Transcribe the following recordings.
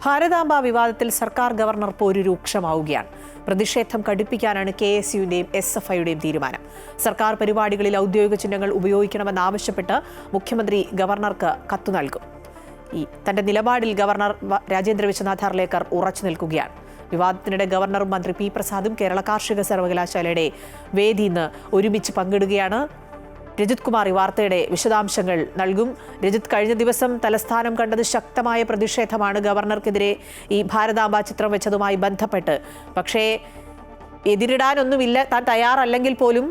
ഭാരതാംബ വിവാദത്തിൽ സർക്കാർ ഗവർണർ പോര് രൂക്ഷമാവുകയാണ്. പ്രതിഷേധം കടുപ്പിക്കാനാണ് KSUവിന്റെയും SFIയുടെയും തീരുമാനം. സർക്കാർ പരിപാടികളിൽ ഔദ്യോഗിക ചിഹ്നങ്ങൾ ഉപയോഗിക്കണമെന്നാവശ്യപ്പെട്ട് മുഖ്യമന്ത്രി ഗവർണർക്ക് കത്ത് നൽകും. തന്റെ നിലപാടിൽ ഗവർണർ രാജേന്ദ്ര വിശ്വനാഥ് അർലേക്കർ ഉറച്ചു നിൽക്കുകയാണ്. വിവാദത്തിനിടെ ഗവർണറും മന്ത്രി P. പ്രസാദും കേരള കാർഷിക സർവകലാശാലയുടെ വേദി ഇന്ന് ഒരുമിച്ച് പങ്കിടുകയാണ്. രജിത് കുമാർ ഈ വാർത്തയുടെ വിശദാംശങ്ങൾ നൽകും. രജിത്, കഴിഞ്ഞ ദിവസം തലസ്ഥാനം കണ്ടത് ശക്തമായ പ്രതിഷേധമാണ് ഗവർണർക്കെതിരെ ഈ ഭാരതാംബ ചിത്രം വെച്ചതുമായി ബന്ധപ്പെട്ട്. പക്ഷേ എതിരിടാനൊന്നുമില്ല, താൻ തയ്യാറല്ലെങ്കിൽ പോലും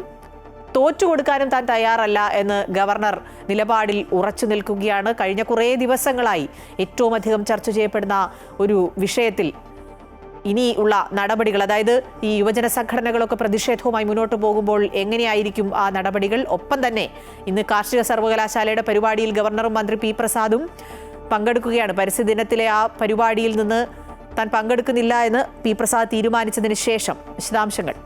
തോറ്റുകൊടുക്കാനും താൻ തയ്യാറല്ല എന്ന് ഗവർണർ നിലപാടിൽ ഉറച്ചു നിൽക്കുകയാണ്. കഴിഞ്ഞ കുറേ ദിവസങ്ങളായി ഏറ്റവും അധികം ചർച്ച ചെയ്യപ്പെടുന്ന ഒരു വിഷയത്തിൽ ഇനിയുള്ള നടപടികൾ, അതായത് ഈ യുവജന സംഘടനകളൊക്കെ പ്രതിഷേധവുമായി മുന്നോട്ട് പോകുമ്പോൾ എങ്ങനെയായിരിക്കും ആ നടപടികൾ? ഒപ്പം തന്നെ ഇന്ന് കാർഷിക സർവകലാശാലയുടെ പരിപാടിയിൽ ഗവർണറും മന്ത്രി P. പ്രസാദും പങ്കെടുക്കുകയാണ്. പരിസ്ഥിതി ദിനത്തിലെ ആ പരിപാടിയിൽ നിന്ന് താൻ പങ്കെടുക്കുന്നില്ല എന്ന് P. പ്രസാദ് തീരുമാനിച്ചതിന് ശേഷം വിശദാംശങ്ങൾ.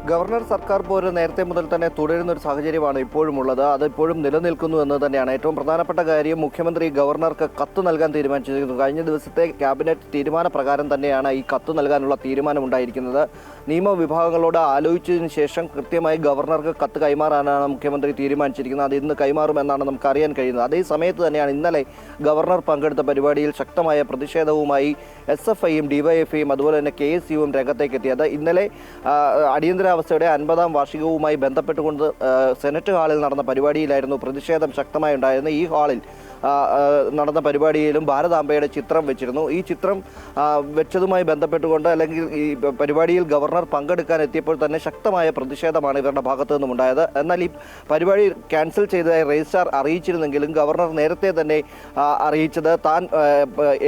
ഗവർണർ സർക്കാർ പോര് നേരത്തെ മുതൽ തന്നെ തുടരുന്ന ഒരു സാഹചര്യമാണ് ഇപ്പോഴും ഉള്ളത്. അത് ഇപ്പോഴും നിലനിൽക്കുന്നു എന്ന് തന്നെയാണ്. ഏറ്റവും പ്രധാനപ്പെട്ട കാര്യം, മുഖ്യമന്ത്രി ഗവർണർക്ക് കത്ത് നൽകാൻ തീരുമാനിച്ചിരിക്കുന്നു. കഴിഞ്ഞ ദിവസത്തെ ക്യാബിനറ്റ് തീരുമാന പ്രകാരം തന്നെയാണ് ഈ കത്ത് നൽകാനുള്ള തീരുമാനമുണ്ടായിരിക്കുന്നത്. നിയമവിഭാഗങ്ങളോട് ആലോചിച്ചതിന് ശേഷം കൃത്യമായി ഗവർണർക്ക് കത്ത് കൈമാറാനാണ് മുഖ്യമന്ത്രി തീരുമാനിച്ചിരിക്കുന്നത്. അത് ഇന്ന് കൈമാറുമെന്നാണ് നമുക്ക് അറിയാൻ കഴിയുന്നത്. അതേ സമയത്ത് തന്നെയാണ് ഇന്നലെ ഗവർണർ പങ്കെടുത്ത പരിപാടിയിൽ ശക്തമായ പ്രതിഷേധവുമായി SFIയും DYFIയും അതുപോലെ തന്നെ KSUവും രംഗത്തേക്ക് എത്തിയത്. ഇന്നലെ അടിയന്തരാവസ്ഥയുടെ 50-ാം വാർഷികവുമായി ബന്ധപ്പെട്ടുകൊണ്ട് സെനറ്റ് ഹാളിൽ നടന്ന പരിപാടിയിലായിരുന്നു പ്രതിഷേധം ശക്തമായി ഉണ്ടായിരുന്നത്. ഈ ഹാളിൽ നടന്ന പരിപാടിയിലും ഭാരതാംബയുടെ ചിത്രം വെച്ചിരുന്നു. ഈ ചിത്രം വെച്ചതുമായി ബന്ധപ്പെട്ടുകൊണ്ട്, അല്ലെങ്കിൽ ഈ പരിപാടിയിൽ ഗവർണർ പങ്കെടുക്കാൻ എത്തിയപ്പോൾ തന്നെ ശക്തമായ പ്രതിഷേധമാണ് ഇവരുടെ ഭാഗത്തു നിന്നും ഉണ്ടായത്. എന്നാൽ ഈ പരിപാടി ക്യാൻസൽ ചെയ്തതായി രജിസ്ട്രാർ അറിയിച്ചിരുന്നെങ്കിലും ഗവർണർ നേരത്തെ തന്നെ അറിയിച്ചത് താൻ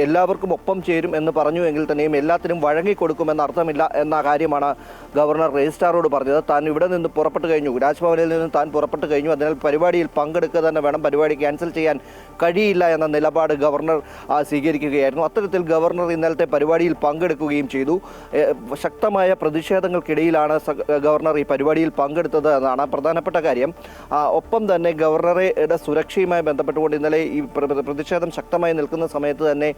എല്ലാവർക്കും ഒപ്പം ചേരും എന്ന് പറഞ്ഞുവെങ്കിൽ തന്നെയും എല്ലാത്തിനും വഴങ്ങിക്കൊടുക്കുമെന്ന് അർത്ഥമില്ല എന്ന കാര്യമാണ് ഗവർണർ രജിസ്ട്രാറോട് പറഞ്ഞത്. താൻ ഇവിടെ നിന്ന് പുറപ്പെട്ടു കഴിഞ്ഞു, രാജ്ഭവനിൽ നിന്ന് താൻ പുറപ്പെട്ടു കഴിഞ്ഞു, അതിനാൽ പരിപാടിയിൽ പങ്കെടുക്കുക തന്നെ വേണം, പരിപാടി ക്യാൻസൽ ചെയ്യാൻ കഴിയില്ല എന്ന നിലപാട് ഗവർണർ സ്വീകരിക്കുകയായിരുന്നു. അത്തരത്തിൽ ഗവർണർ ഇന്നലത്തെ പരിപാടിയിൽ പങ്കെടുക്കുകയും ചെയ്തു. ശക്തമായ പ്രതിഷേധങ്ങൾക്കിടയിലാണ് ഗവർണർ ഈ പരിപാടിയിൽ പങ്കെടുത്തത് എന്നാണ് പ്രധാനപ്പെട്ട കാര്യം. ഒപ്പം തന്നെ ഗവർണറുടെ സുരക്ഷയുമായി ബന്ധപ്പെട്ടുകൊണ്ട് ഇന്നലെ ഈ പ്രതിഷേധം ശക്തമായി നിൽക്കുന്ന സമയത്ത് തന്നെ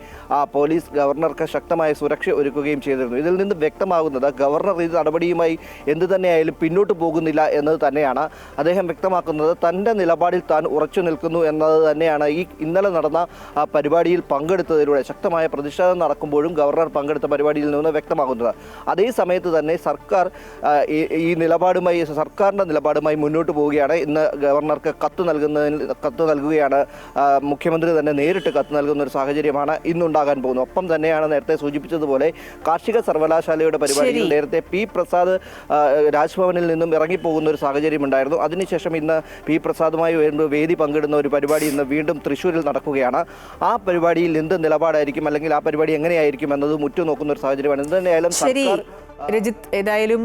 പോലീസ് ഗവർണർക്ക് ശക്തമായ സുരക്ഷ ഒരുക്കുകയും ചെയ്തിരുന്നു. ഇതിൽ നിന്ന് വ്യക്തമാകുന്നത് ഗവർണർ ഈ നടപടിയുമായി എന്ത് തന്നെയായാലും പിന്നോട്ട് പോകുന്നില്ല എന്നത് തന്നെയാണ്. അദ്ദേഹം വ്യക്തമാക്കുന്നത് തൻ്റെ നിലപാടിൽ താൻ ഉറച്ചു നിൽക്കുന്നു എന്നത് തന്നെയാണ്. ഈ ഇന്നലെ നടന്ന പരിപാടിയിൽ പങ്കെടുത്തതിലൂടെ ശക്തമായ പ്രതിഷേധം നടക്കുമ്പോഴും ഗവർണർ പങ്കെടുത്ത പരിപാടിയിൽ നിന്ന് വ്യക്തമാകുന്നത്. അതേ സമയത്ത് തന്നെ സർക്കാർ ഈ നിലപാടുമായി, സർക്കാരിൻ്റെ നിലപാടുമായി മുന്നോട്ട് പോവുകയാണ്. ഇന്ന് ഗവർണർക്ക് കത്ത് നൽകുകയാണ്. മുഖ്യമന്ത്രി തന്നെ നേരിട്ട് കത്ത് നൽകുന്ന ഒരു സാഹചര്യമാണ് ഇന്നുണ്ടാകാൻ പോകുന്നത്. ഒപ്പം തന്നെയാണ് നേരത്തെ സൂചിപ്പിച്ചതുപോലെ കാർഷിക സർവകലാശാലയുടെ പരിപാടിയിൽ നേരത്തെ P. പ്രസാദ് രാജ്ഭവനിൽ നിന്നും ഇറങ്ങിപ്പോകുന്ന ഒരു സാഹചര്യം ഉണ്ടായിരുന്നു. അതിനുശേഷം ഇന്ന് P. പ്രസാദുമായി വേദി പങ്കിടുന്ന ഒരു പരിപാടി ഇന്ന് വീണ്ടും തൃശ്ശൂരിൽ നടക്കുകയാണ്. ആ പരിപാടിയിൽ എന്ത് നിലപാടായിരിക്കും, അല്ലെങ്കിൽ ആ പരിപാടി എങ്ങനെയായിരിക്കും എന്നത് ഉറ്റുനോക്കുന്ന ഒരു സാഹചര്യമാണ്. എന്തായാലും രജിത്, ഏതായാലും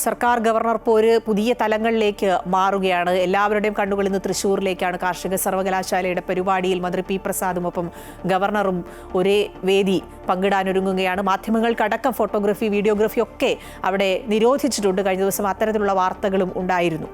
സർക്കാർ ഗവർണർ പോര് പുതിയ തലങ്ങളിലേക്ക് മാറുകയാണ്. എല്ലാവരുടെയും കണ്ണുകൾ ഇന്ന് തൃശ്ശൂരിലേക്കാണ്. കാർഷിക സർവകലാശാലയുടെ പരിപാടിയിൽ മന്ത്രി P. പ്രസാദും ഒപ്പം ഗവർണറും ഒരേ വേദി പങ്കിടാനൊരുങ്ങുകയാണ്. മാധ്യമങ്ങൾക്കടക്കം ഫോട്ടോഗ്രാഫി, വീഡിയോഗ്രാഫി ഒക്കെ അവിടെ നിരോധിച്ചിട്ടുണ്ട്. കഴിഞ്ഞ ദിവസം അത്തരത്തിലുള്ള വാർത്തകളും ഉണ്ടായിരുന്നു.